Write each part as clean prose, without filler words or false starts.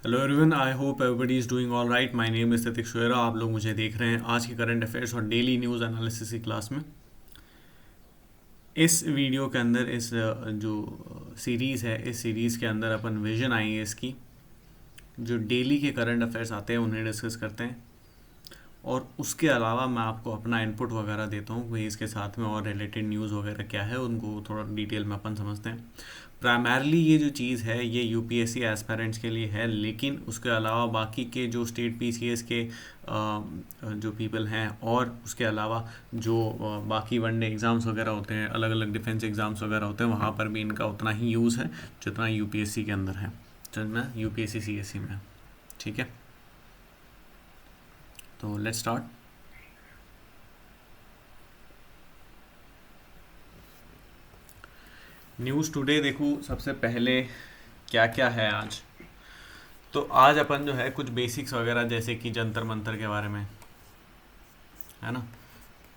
Hello everyone, I hope everybody is doing all right. My name is Titik Shuera. आप लोग मुझे देख रहे हैं आज की करंट अफेयर्स और डेली न्यूज़ एनालिसिस की क्लास में। इस वीडियो के अंदर इस जो सीरीज़ है, इस सीरीज़ के अंदर अपन विजन आईएएस की जो डेली के करंट अफेयर्स आते हैं उन्हें डिस्कस करते हैं, और उसके अलावा मैं आपको अपना इनपुट वगैरह देता हूँ भाई इसके साथ में और रिलेटेड न्यूज़ वगैरह क्या है उनको थोड़ा डिटेल में अपन समझते हैं। प्राइमरली ये जो चीज़ है ये यूपीएससी एस्पायरेंट्स के लिए है, लेकिन उसके अलावा बाकी के जो स्टेट पीसीएस के जो पीपल हैं और उसके अलावा जो बाकी वनडे एग्ज़ाम्स वगैरह होते हैं, अलग अलग डिफेंस एग्ज़ाम्स वगैरह होते हैं, वहाँ पर भी इनका उतना ही यूज़ है जितना यूपीएससी के अंदर है, जितना यूपीएससी सीएससी में है। ठीक है, तो लेट्स स्टार्ट। न्यूज़ टुडे देखो, सबसे पहले क्या क्या है आज। तो आज अपन जो है कुछ बेसिक्स वगैरह जैसे कि जंतर मंतर के बारे में, है ना,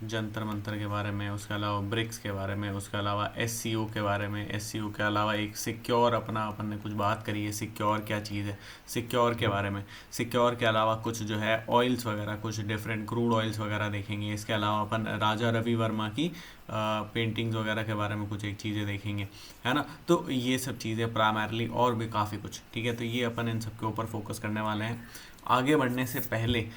जंतर मंतर के बारे में, उसके अलावा ब्रिक्स के बारे में, उसके अलावा एससीओ के बारे में, एससीओ के अलावा एक सिक्योर अपन ने कुछ बात करी है, सिक्योर क्या चीज़ है, सिक्योर के बारे में। सिक्योर के अलावा कुछ जो है ऑयल्स वगैरह, कुछ डिफरेंट क्रूड ऑयल्स वगैरह देखेंगे। इसके अलावा अपन राजा रवि वर्मा की पेंटिंग्स वगैरह के बारे में कुछ एक चीज़ें देखेंगे, है ना। तो ये सब चीज़ें प्राइमरली, और भी काफ़ी कुछ, ठीक है। तो ये अपन इन सब के ऊपर फोकस करने वाले हैं। आगे बढ़ने से पहले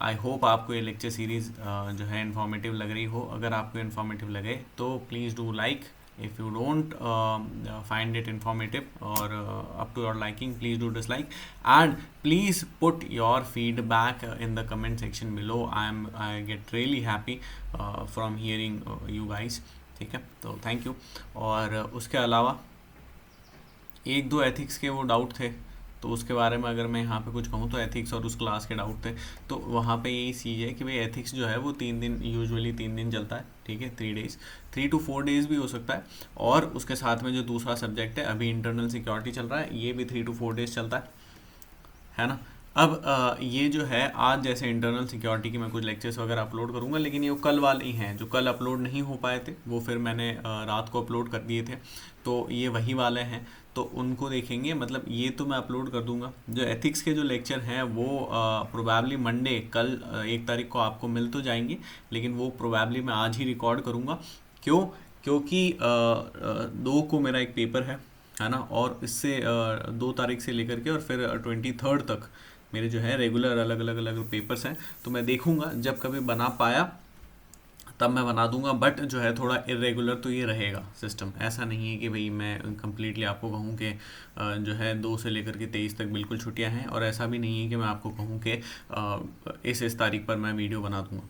आई होप आपको ये लेक्चर सीरीज़ जो है इन्फॉर्मेटिव लग रही हो। अगर आपको इन्फॉर्मेटिव लगे तो please do like. If you don't find it informative और up to your liking, please do dislike and please put your feedback in the comment section below. I get really happy from hearing you guys, ठीक है। तो thank you. और उसके अलावा एक दो ethics के वो डाउट थे, तो उसके बारे में अगर मैं यहाँ पे कुछ कहूँ तो एथिक्स और उस क्लास के डाउट थे। तो वहाँ पे यही चीज़ है कि भाई एथिक्स जो है वो 3 दिन, यूजुअली 3 दिन चलता है, ठीक है, 3 days, 3 to 4 days भी हो सकता है। और उसके साथ में जो दूसरा सब्जेक्ट है, अभी इंटरनल सिक्योरिटी चल रहा है, ये भी 3 to 4 days चलता है ना। अब ये जो है आज जैसे इंटरनल सिक्योरिटी की मैं कुछ लेक्चर्स वगैरह अपलोड करूँगा, लेकिन ये वो कल वाले ही हैं। जो कल अपलोड नहीं हो पाए थे वो फिर मैंने रात को अपलोड कर दिए थे, तो ये वही वाले हैं, तो उनको देखेंगे। मतलब ये तो मैं अपलोड कर दूंगा। जो एथिक्स के जो लेक्चर हैं वो प्रोबेबली मंडे, कल 1 तारीख को आपको मिल तो जाएंगे, लेकिन वो प्रोबेबली मैं आज ही रिकॉर्ड करूँगा। क्यों? क्योंकि 2 को मेरा एक पेपर है ना, और इससे 2 तारीख से लेकर के और फिर 23rd तक मेरे जो है रेगुलर अलग अलग अलग पेपर्स हैं। तो मैं देखूंगा, जब कभी बना पाया तब मैं बना दूंगा, बट जो है थोड़ा इरेगुलर तो ये रहेगा सिस्टम। ऐसा नहीं है कि भाई मैं कम्प्लीटली आपको कहूँ कि जो है 2 से लेकर के 23 तक बिल्कुल छुट्टियां हैं, और ऐसा भी नहीं है कि मैं आपको कहूँ कि इस तारीख पर मैं वीडियो बना दूंगा,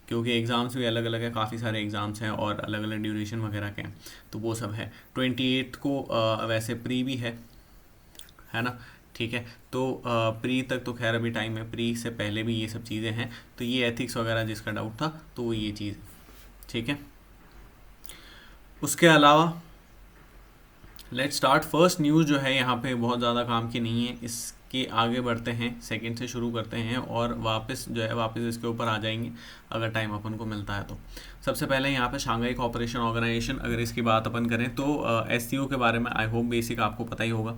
क्योंकि एग्ज़ाम्स भी अलग अलग है, काफ़ी सारे एग्ज़ाम्स हैं और अलग अलग ड्यूरेशन वगैरह के हैं, तो वो सब है। 28 को वैसे प्री भी है ना, ठीक है। तो प्री तक तो खैर अभी टाइम है, प्री से पहले भी ये सब चीज़ें हैं। तो ये एथिक्स वगैरह जिसका डाउट था तो वो ये चीज़, ठीक है। उसके अलावा लेट्स स्टार्ट। फर्स्ट न्यूज़ जो है यहाँ पे बहुत ज़्यादा काम की नहीं है, इसके आगे बढ़ते हैं, सेकंड से शुरू करते हैं और वापस जो है वापस इसके ऊपर आ जाएंगे अगर टाइम अपन को मिलता है तो। सबसे पहले यहाँ पे शंघाई कोऑपरेशन ऑर्गेनाइजेशन, अगर इसकी बात अपन करें तो एससीओ के बारे में आई होप बेसिक आपको पता ही होगा।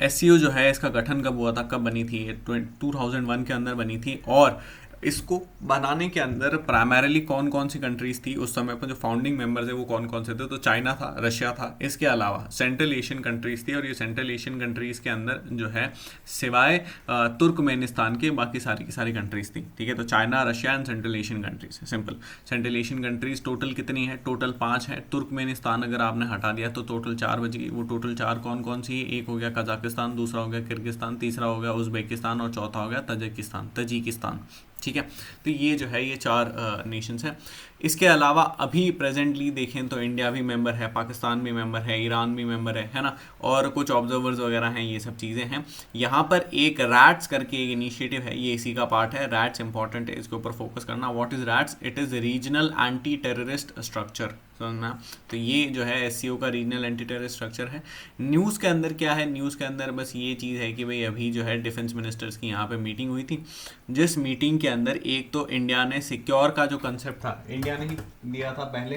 एससीओ जो है इसका गठन कब हुआ था, कब बनी थी? 2001 के अंदर बनी थी। और इसको बनाने के अंदर प्राइमरीली कौन कौन सी कंट्रीज थी उस समय पर, जो फाउंडिंग मेंबर्स है वो कौन कौन से थे? तो चाइना था, रशिया था, इसके अलावा सेंट्रल एशियन कंट्रीज थी। और ये सेंट्रल एशियन कंट्रीज के अंदर जो है सिवाय तुर्कमेनिस्तान के बाकी सारी की सारी कंट्रीज थी, ठीक है। तो China, Russia and central Asian countries, simple. Central Asian countries total कितनी है? टोटल 5 है। तुर्कमेनिस्तान अगर आपने हटा दिया तो टोटल 4 बची। वो टोटल 4 कौन कौन सी है? एक हो गया कजाकिस्तान, दूसरा हो गया किर्गिस्तान, तीसरा हो गया उज्बेकिस्तान और चौथा हो गया तजिकिस्तान, ठीक है। तो ये जो है ये 4 नेशंस हैं। इसके अलावा अभी प्रेजेंटली देखें तो इंडिया भी मेंबर है, पाकिस्तान भी मेंबर है, ईरान भी मेंबर है ना, और कुछ ऑब्जर्वर्स वगैरह हैं, ये सब चीज़ें हैं। यहाँ पर एक रैट्स करके एक इनिशिएटिव है, ये इसी का पार्ट है। रैट्स इंपॉर्टेंट है, इसके ऊपर फोकस करना। What is rats? It is regional anti terrorist structure, समझना। तो ये जो है एससीओ का रीजनल एंटी टेररिस्ट स्ट्रक्चर है। न्यूज़ के अंदर क्या है? न्यूज़ के अंदर बस ये चीज़ है कि भाई अभी जो है डिफेंस मिनिस्टर्स की यहाँ पे मीटिंग हुई थी, जिस मीटिंग के अंदर एक तो इंडिया ने सिक्योर का जो कंसेप्ट था, इंडिया ने ही दिया था पहले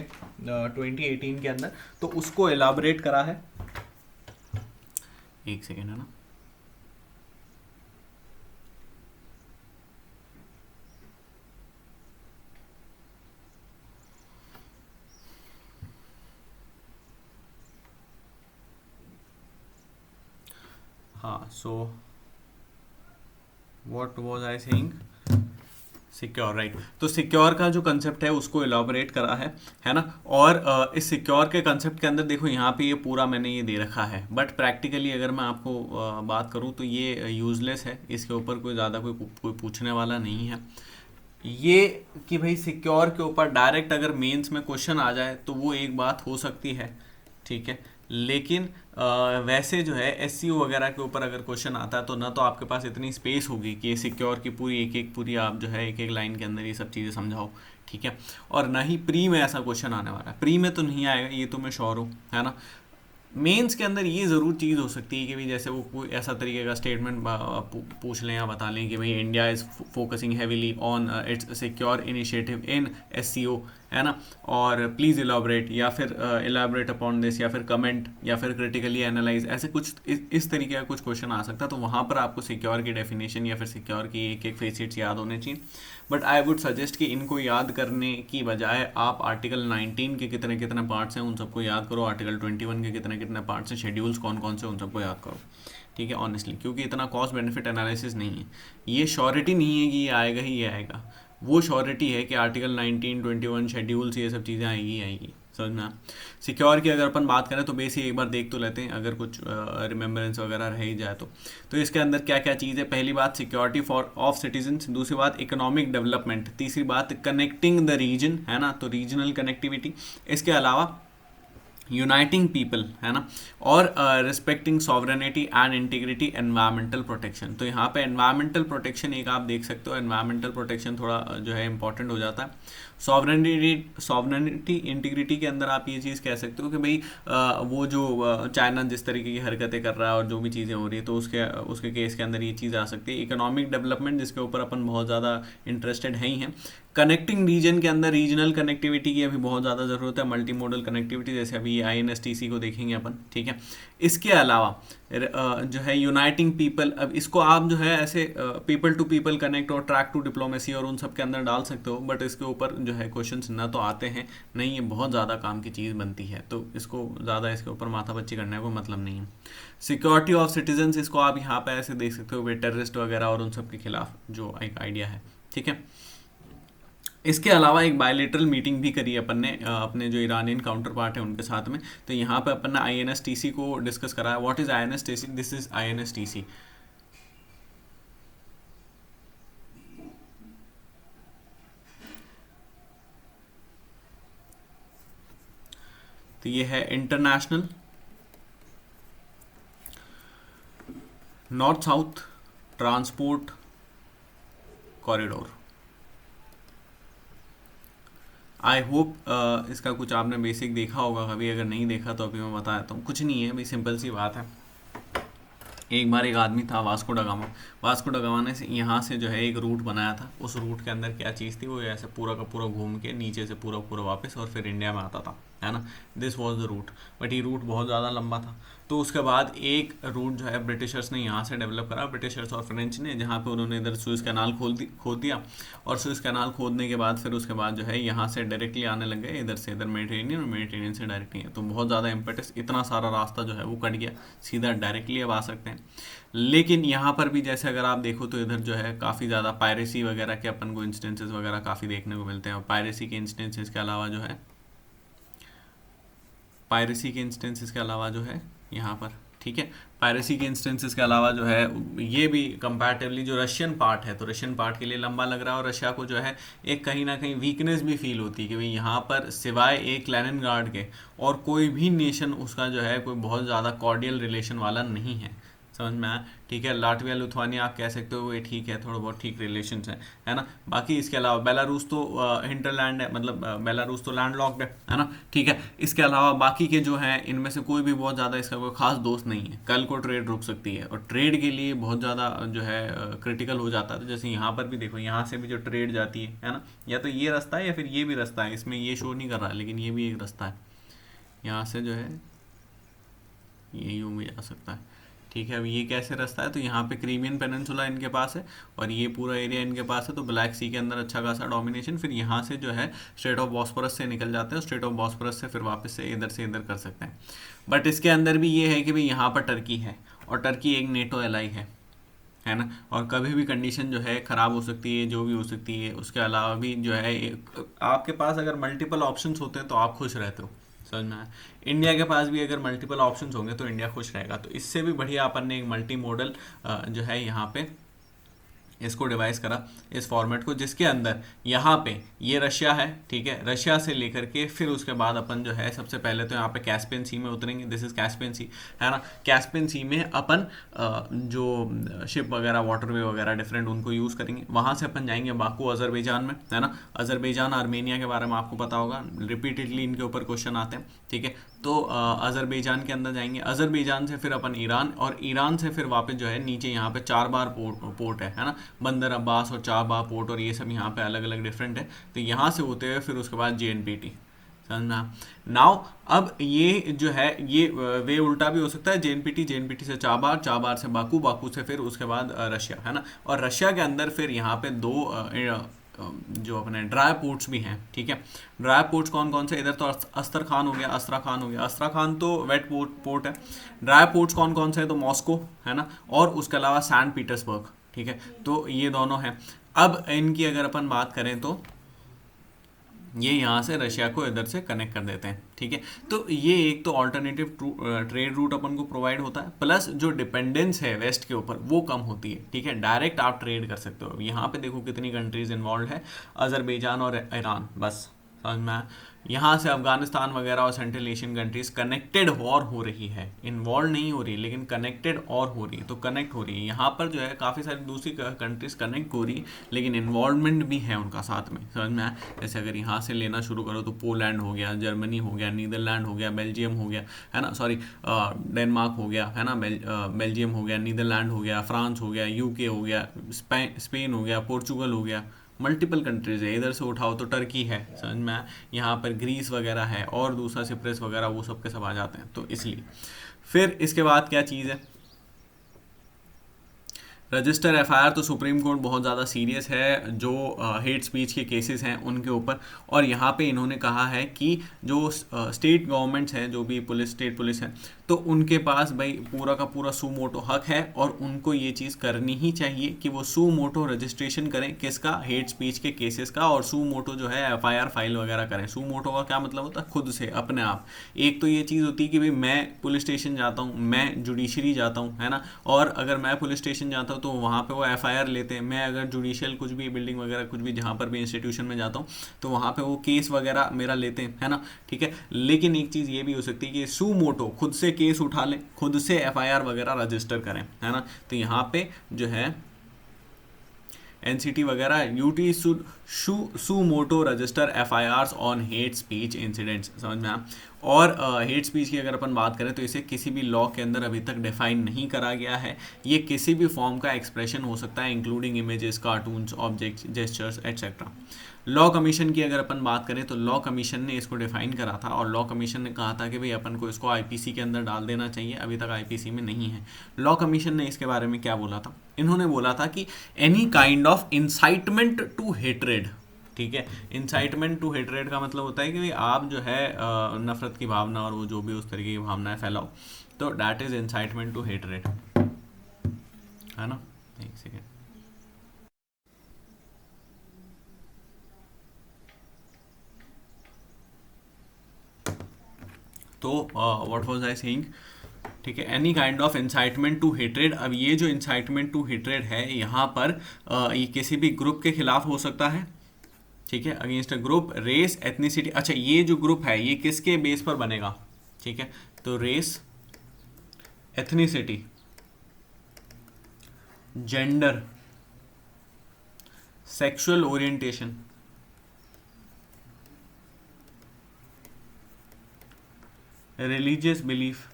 2018 के अंदर, तो उसको एलाबरेट करा है। एक सेकेंड, है ना। हाँ, so what was I saying, secure, right. तो सिक्योर का जो कंसेप्ट है उसको इलाबोरेट करा है ना। और इस सिक्योर के कंसेप्ट के अंदर देखो यहाँ पे ये पूरा मैंने ये दे रखा है, बट प्रैक्टिकली अगर मैं आपको बात करूँ तो ये यूजलेस है, इसके ऊपर कोई ज़्यादा कोई पूछने वाला नहीं है। ये कि भाई सिक्योर के ऊपर डायरेक्ट अगर मेंस में क्वेश्चन आ जाए तो वो एक बात हो सकती है, ठीक है। लेकिन वैसे जो है एससीओ वगैरह के ऊपर अगर क्वेश्चन आता है तो ना तो आपके पास इतनी स्पेस होगी कि सिक्योर की पूरी एक एक पूरी आप जो है एक एक लाइन के अंदर ये सब चीज़ें समझाओ, ठीक है। और ना ही प्री में ऐसा क्वेश्चन आने वाला है, प्री में तो नहीं आएगा, ये तो मैं श्योर हूँ, है ना। मेंस के अंदर ये ज़रूर चीज़ हो सकती है कि भाई जैसे वो कोई ऐसा तरीके का स्टेटमेंट पूछ लें या बता लें कि भाई India is focusing heavily on it's secure initiative in SCO, है ना। और प्लीज़ इलाबरेट, या फिर इलाबरेट अपॉन दिस, या फिर कमेंट, या फिर क्रिटिकली एनालाइज, ऐसे कुछ इस तरीके का कुछ क्वेश्चन आ सकता है। तो वहाँ पर आपको सिक्योर की डेफिनेशन या फिर सिक्योर की एक एक फेसिट्स याद होने चाहिए। बट आई वुड सजेस्ट कि इनको याद करने की बजाय आप आर्टिकल 19 के कितने कितने पार्ट्स हैं उन सबको याद करो, आर्टिकल 21 के कितने कितने पार्ट्स हैं, शेड्यूल्स कौन कौन से, उन सबको याद करो, ठीक है, ऑनेस्टली। क्योंकि इतना कॉस्ट बेनिफिट एनालिसिस नहीं है, ये श्योरिटी नहीं है कि ये आएगा ही ये आएगा। वो श्योरिटी है कि आर्टिकल 19, 21 शेड्यूल्स ये सब चीज़ें आएगी आएगी, समझ में। सिक्योर की अगर अपन बात करें तो बेसिक एक बार देख तो लेते हैं, अगर कुछ रिमेम्बरेंस वगैरह रह ही जाए तो इसके अंदर क्या क्या चीज़ है। पहली बात सिक्योरिटी फॉर ऑफ सिटीजन्स, दूसरी बात इकोनॉमिक डेवलपमेंट, तीसरी बात कनेक्टिंग द रीजन, है ना, तो रीजनल कनेक्टिविटी। इसके अलावा यूनाइटिंग पीपल, है ना, और respecting sovereignty and integrity, environmental protection. तो यहाँ पे एनवायरमेंटल प्रोटेक्शन एक आप देख सकते हो, एनवायरमेंटल प्रोटेक्शन थोड़ा जो है इंपॉर्टेंट हो जाता है। सॉवरेनिटी इंटीग्रिटी के अंदर आप ये चीज़ कह सकते हो कि भाई वो जो चाइना जिस तरीके की हरकतें कर रहा है और जो भी चीज़ें हो रही है तो उसके उसके केस के अंदर ये चीज़ आ सकती है। इकोनॉमिक डेवलपमेंट, जिसके ऊपर अपन बहुत ज़्यादा इंटरेस्टेड है ही हैं। कनेक्टिंग रीजन के अंदर रीजनल कनेक्टिविटी की अभी बहुत ज़्यादा ज़रूरत है, मल्टी मोडल कनेक्टिविटी, जैसे अभी INSTC को देखेंगे अपन, ठीक है। इसके अलावा जो है यूनाइटिंग पीपल, अब इसको आप जो है ऐसे पीपल टू पीपल कनेक्ट और ट्रैक टू डिप्लोमेसी और उन सब के अंदर डाल सकते हो, बट इसके ऊपर जो है क्वेश्चंस ना तो आते हैं, नहीं ये बहुत ज़्यादा काम की चीज़ बनती है, तो इसको ज़्यादा इसके ऊपर माथापच्ची करने को मतलब नहीं है। सिक्योरिटी ऑफ सिटीजन्स, इसको आप यहाँ पे ऐसे देख सकते हो, वे टेररिस्ट वगैरह और उन सब के खिलाफ जो एक आइडिया है, ठीक है। इसके अलावा एक बायलेटरल मीटिंग भी करी अपन ने अपने जो ईरानियन काउंटर पार्ट है उनके साथ में। तो यहाँ पे अपन ने INSTC को डिस्कस करा है। What is INSTC? This is INSTC। तो ये है international north south transport corridor. I hope इसका कुछ आपने बेसिक देखा होगा कभी, अगर नहीं देखा तो अभी मैं बता देता हूँ। कुछ नहीं है भाई, सिंपल सी बात है। एक बार एक आदमी था वास्को डा गामा, वास्को डा गामा ने यहाँ से जो है एक रूट बनाया था। उस रूट के अंदर क्या चीज़ थी, वो ऐसे पूरा का पूरा घूम के नीचे से पूरा पूरा वापस और फिर इंडिया में आता था, है ना। This was the route, but ये रूट बहुत ज़्यादा लंबा था। तो उसके बाद एक रूट जो है ब्रिटिशर्स ने यहाँ से डेवलप करा, ब्रिटिशर्स और फ्रेंच ने, जहाँ पे उन्होंने इधर सुएज़ कैनाल खोद दिया। और सुएज़ कैनाल खोदने के बाद फिर उसके बाद जो है यहाँ से डायरेक्टली आने लग गए, इधर से इधर मेडिटेरेनियन, और मेडिटेरेनियन से डायरेक्टली है। तो बहुत ज़्यादा इम्पेटस, इतना सारा रास्ता जो है वो कट गया, सीधा डायरेक्टली अब आ सकते हैं। लेकिन यहाँ पर भी जैसे अगर आप देखो तो इधर जो है काफ़ी ज़्यादा पायरेसी वगैरह के अपन को इंस्टेंसेस वगैरह काफ़ी देखने को मिलते हैं। और पायरेसी के इंस्टेंसेस के अलावा जो है, पायरेसी के इंस्टेंसेस के अलावा जो है यहाँ पर, ठीक है, पायरेसी के इंस्टेंसेस के अलावा जो है ये भी कंपैरेटिवली जो रशियन पार्ट है, तो रशियन पार्ट के लिए लंबा लग रहा है। और रशिया को जो है एक कहीं ना कहीं वीकनेस भी फील होती है कि भाई यहाँ पर सिवाय एक लेनिनग्राड के और कोई भी नेशन उसका जो है कोई बहुत ज़्यादा कॉर्डियल रिलेशन वाला नहीं है, समझ में आया, ठीक है। लाटविया लिथुआनिया आप कह सकते हो ये ठीक है, थोड़ा बहुत ठीक रिलेशंस हैं, है ना। बाकी इसके अलावा बेलारूस तो हिंटरलैंड है, मतलब बेलारूस तो लैंड लॉक्ड है ना, ठीक है। इसके अलावा बाकी के जो हैं इनमें से कोई भी बहुत ज़्यादा इसका कोई खास दोस्त नहीं है। कल को ट्रेड रुक सकती है और ट्रेड के लिए बहुत ज़्यादा जो है क्रिटिकल हो जाता है। तो जैसे यहाँ पर भी देखो, यहाँ से भी जो ट्रेड जाती है ना, या तो ये रास्ता है या फिर ये भी रास्ता है, इसमें ये शो नहीं कर रहा है लेकिन ये भी एक रास्ता है। यहाँ से जो है ये यूँ भी जा सकता है, ठीक है। अब ये कैसे रास्ता है, तो यहाँ पे क्रीमियन पेनिनसुला इनके पास है और ये पूरा एरिया इनके पास है, तो ब्लैक सी के अंदर अच्छा खासा डोमिनेशन। फिर यहाँ से जो है स्ट्रेट ऑफ बॉस्फोरस से निकल जाते हैं, स्ट्रेट ऑफ बॉस्फोरस से फिर वापस से इधर कर सकते हैं। बट इसके अंदर भी ये है कि भाई यहाँ पर टर्की है और टर्की एक नेटो एलाई है ना, और कभी भी कंडीशन जो है ख़राब हो सकती है, जो भी हो सकती है। उसके अलावा भी जो है आपके पास अगर मल्टीपल ऑप्शंस होते हैं तो आप खुश रहते हो, समझ में आया। इंडिया के पास भी अगर मल्टीपल ऑप्शंस होंगे तो इंडिया खुश रहेगा। तो इससे भी बढ़िया अपन ने एक मल्टी मॉडल जो है यहाँ पे इसको डिवाइस करा, इस फॉर्मेट को, जिसके अंदर यहाँ पे ये रशिया है, ठीक है। रशिया से लेकर के फिर उसके बाद अपन जो है सबसे पहले तो यहाँ पे कैस्पियन सी में उतरेंगे, दिस इज कैस्पियन सी, है ना। कैस्पियन सी में अपन जो शिप वगैरह वाटरवे वगैरह डिफरेंट उनको यूज़ करेंगे। वहाँ से अपन जाएंगे बाकू अजरबैजान में, है ना। अजरबैजान आर्मेनिया के बारे में आपको पता होगा, रिपीटेडली इनके ऊपर क्वेश्चन आते हैं, ठीक है। तो अजरबैजान के अंदर जाएंगे, अजरबैजान से फिर अपन ईरान, और ईरान से फिर वापस जो है नीचे यहाँ पे 4 बार पोर्ट है ना, बंदर अब्बास और 4 बार पोर्ट, और ये सब यहाँ पे अलग अलग डिफरेंट है। तो यहाँ से होते हुए फिर उसके बाद JNPT, समझना। नाउ अब ये जो है ये वे उल्टा भी हो सकता है, JNPT से चाबार से बाकू से फिर उसके बाद रशिया, है ना। और रशिया के अंदर फिर यहाँ पे दो जो अपने ड्राई पोर्ट्स भी हैं, ठीक है। ड्राई पोर्ट्स कौन कौन से, इधर तो अस्त्रखान हो गया, अस्त्रखान तो वेट पोर्ट है। ड्राई पोर्ट्स कौन कौन से है, तो मॉस्को, है ना, और उसके अलावा सैंट पीटर्सबर्ग, ठीक है। तो ये दोनों हैं। अब इनकी अगर अपन बात करें तो ये यहाँ से रशिया को इधर से कनेक्ट कर देते हैं, ठीक है। तो ये एक तो ऑल्टरनेटिव ट्रेड रूट अपन को प्रोवाइड होता है, प्लस जो डिपेंडेंस है वेस्ट के ऊपर वो कम होती है, ठीक है। डायरेक्ट आप ट्रेड कर सकते हो। यहाँ पे देखो कितनी कंट्रीज इन्वॉल्व है, अजरबैजान और ईरान, बस समझ में आया। यहाँ से अफगानिस्तान वगैरह और central Asian countries connected war हो रही है, इन्वॉल्व नहीं हो रही लेकिन कनेक्टेड और हो रही है, तो कनेक्ट हो रही है। यहाँ पर जो है काफ़ी सारी दूसरी कंट्रीज कनेक्ट हो रही है लेकिन इन्वॉल्वमेंट भी है उनका साथ में, समझ में आया। जैसे अगर यहाँ से लेना शुरू करो तो पोलैंड हो गया, जर्मनी हो गया, नीदरलैंड हो गया, बेल्जियम हो गया, है ना, सॉरी डेनमार्क हो गया, है ना, बेल्जियम हो गया, नीदरलैंड हो गया, फ्रांस हो गया, UK हो गया, स्पेन हो गया, पोर्चुगल हो गया, मल्टीपल कंट्रीज है। इधर से उठाओ तो टर्की है, समझ में आया। यहाँ पर ग्रीस वगैरह है और दूसरा सिप्रेस वगैरह, वो सब के सब आ जाते हैं। तो इसलिए फिर इसके बाद क्या चीज़ है, रजिस्टर FIR। तो सुप्रीम कोर्ट बहुत ज़्यादा सीरियस है जो हेट स्पीच के केसेस हैं उनके ऊपर, और यहाँ पे इन्होंने कहा है कि जो स्टेट गवर्नमेंट्स हैं, जो भी स्टेट पुलिस है, तो उनके पास भाई पूरा का पूरा सू मोटो हक है, और उनको ये चीज़ करनी ही चाहिए कि वो सू मोटो रजिस्ट्रेशन करें, किसका, हेट स्पीच के केसेस का, और सू मोटो जो है FIR फाइल वगैरह करें। सू मोटो का क्या मतलब होता है, खुद से अपने आप। एक तो ये चीज़ होती है कि भाई मैं पुलिस स्टेशन जाता हूँ, मैं जुडिशरी जाता हूँ, है ना, और अगर मैं पुलिस स्टेशन जाता हूँ तो वहाँ पे वो FIR लेते हैं। मैं अगर जुडिशियल कुछ भी बिल्डिंग वगैरह कुछ भी जहाँ पर भी इंस्टीट्यूशन में जाता हूँ तो वहाँ पे वो केस वगैरह मेरा लेते हैं, है ना, ठीक है। लेकिन एक चीज़ ये भी हो सकती है कि सू मोटो खुद से केस उठा लें, खुद से FIR वगैरह रजिस्टर करें, है ना। तो यहाँ पे जो है NCT वगैरह UT suo motu register FIRs on hate speech incidents, समझ में आया। और हेट स्पीच की अगर अपन बात करें तो इसे किसी भी लॉ के अंदर अभी तक डिफाइन नहीं करा गया है। ये किसी भी फॉर्म का एक्सप्रेशन हो सकता है, including images, cartoons, objects, gestures etcetera. Law commission की अगर अपन बात करें तो लॉ कमीशन ने इसको डिफाइन करा था, और लॉ कमीशन ने कहा था कि भाई अपन को इसको IPC के अंदर डाल देना चाहिए, अभी तक IPC में नहीं है। लॉ कमीशन ने इसके बारे में क्या बोला था, इन्होंने बोला था कि any kind of incitement to hatred, ठीक है। इंसाइटमेंट टू हेट्रेड का मतलब होता है कि भाई आप जो है नफरत की भावना और वो जो भी उस तरीके की भावनाएं फैलाओ, तो that is incitement to hatred, है ना। एक सेकेंड, तो व्हाट वाज आई सेइंग, ठीक है, any kind of incitement to hatred. अब ये जो इंसाइटमेंट टू हेट्रेड है यहाँ पर ये किसी भी ग्रुप के खिलाफ हो सकता है, ठीक है, against a group, race, ethnicity. अच्छा, ये जो ग्रुप है ये किसके बेस पर बनेगा, ठीक है, तो race, ethnicity, gender, sexual orientation, religious belief,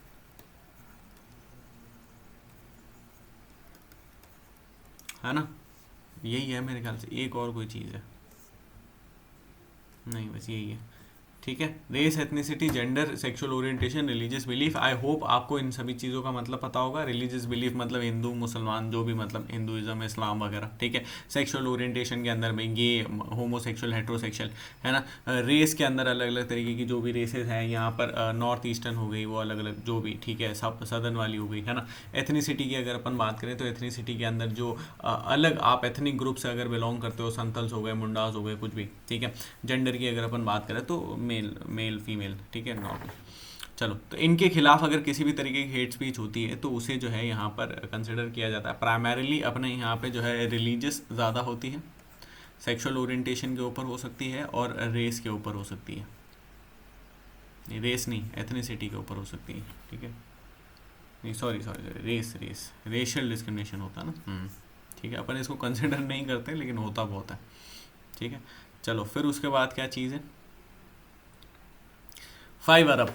है ना। यही है मेरे ख्याल से, एक और कोई चीज़ है नहीं, बस यही है, ठीक है, race, ethnicity, gender, sexual orientation, religious belief. I hope आपको इन सभी चीज़ों का मतलब पता होगा। रिलीजियस बिलीफ मतलब हिंदू मुसलमान जो भी, मतलब हिंदुइज्म इस्लाम वगैरह, ठीक है। सेक्सुअल ओरिएंटेशन के अंदर में गे, होमोसेक्सुअल, हेट्रोसेक्सुअल, है ना। रेस के अंदर अलग अलग तरीके की जो भी रेसेस हैं, यहाँ पर नॉर्थ ईस्टर्न हो गई वो अलग अलग जो भी, ठीक है, सब सदर्न वाली हो गई, है ना। एथनिसिटी की अगर अपन बात करें तो एथनिसिटी के अंदर जो अलग आप एथनिक ग्रुप से अगर बिलोंग करते हो, संथल्स हो गए, मुंडास हो गए, कुछ भी, ठीक है। जेंडर की अगर अपन बात करें तो मेल मेल फीमेल, ठीक है, नॉर्मल। चलो, तो इनके खिलाफ अगर किसी भी तरीके की हेट स्पीच होती है तो उसे जो है यहाँ पर कंसिडर किया जाता है। प्राइमरीली अपने यहाँ पे जो है रिलीजियस ज़्यादा होती है, सेक्सुअल ओरिएंटेशन के ऊपर हो सकती है, और रेस के ऊपर हो सकती है। रेस नहीं, एथनिसिटी के ऊपर हो सकती है, ठीक है। नहीं, sorry sorry, race race racial discrimination होता है ना। ठीक है, अपन इसको कंसिडर नहीं करते लेकिन होता बहुत है, ठीक है। चलो, फिर उसके बाद क्या चीज़ है, 5 अरब।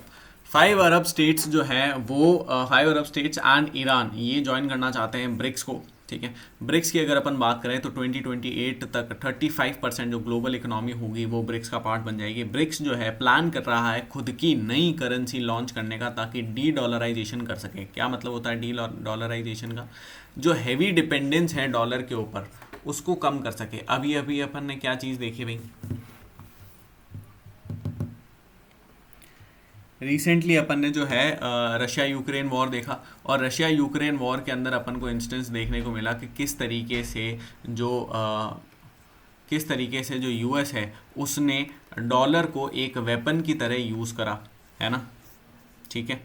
5 अरब स्टेट्स जो है वो 5 अरब स्टेट्स एंड ईरान ये ज्वाइन करना चाहते हैं ब्रिक्स को, ठीक है। ब्रिक्स की अगर अपन बात करें तो 2028 तक 35% जो ग्लोबल इकोनॉमी होगी वो ब्रिक्स का पार्ट बन जाएगी। ब्रिक्स जो है प्लान कर रहा है खुद की नई करेंसी लॉन्च करने का, ताकि डी डॉलराइजेशन कर सके। क्या मतलब होता है डी डॉलराइजेशन का, जो हैवी डिपेंडेंस है डॉलर के ऊपर उसको कम कर सके। अभी अभी अपन ने क्या चीज़ देखी भाई, रिसेंटली अपन ने जो है रशिया यूक्रेन वॉर देखा, और रशिया यूक्रेन वॉर के अंदर अपन को इंस्टेंस देखने को मिला कि किस तरीके से जो यूएस है उसने डॉलर को एक वेपन की तरह यूज़ करा, है ना, ठीक है।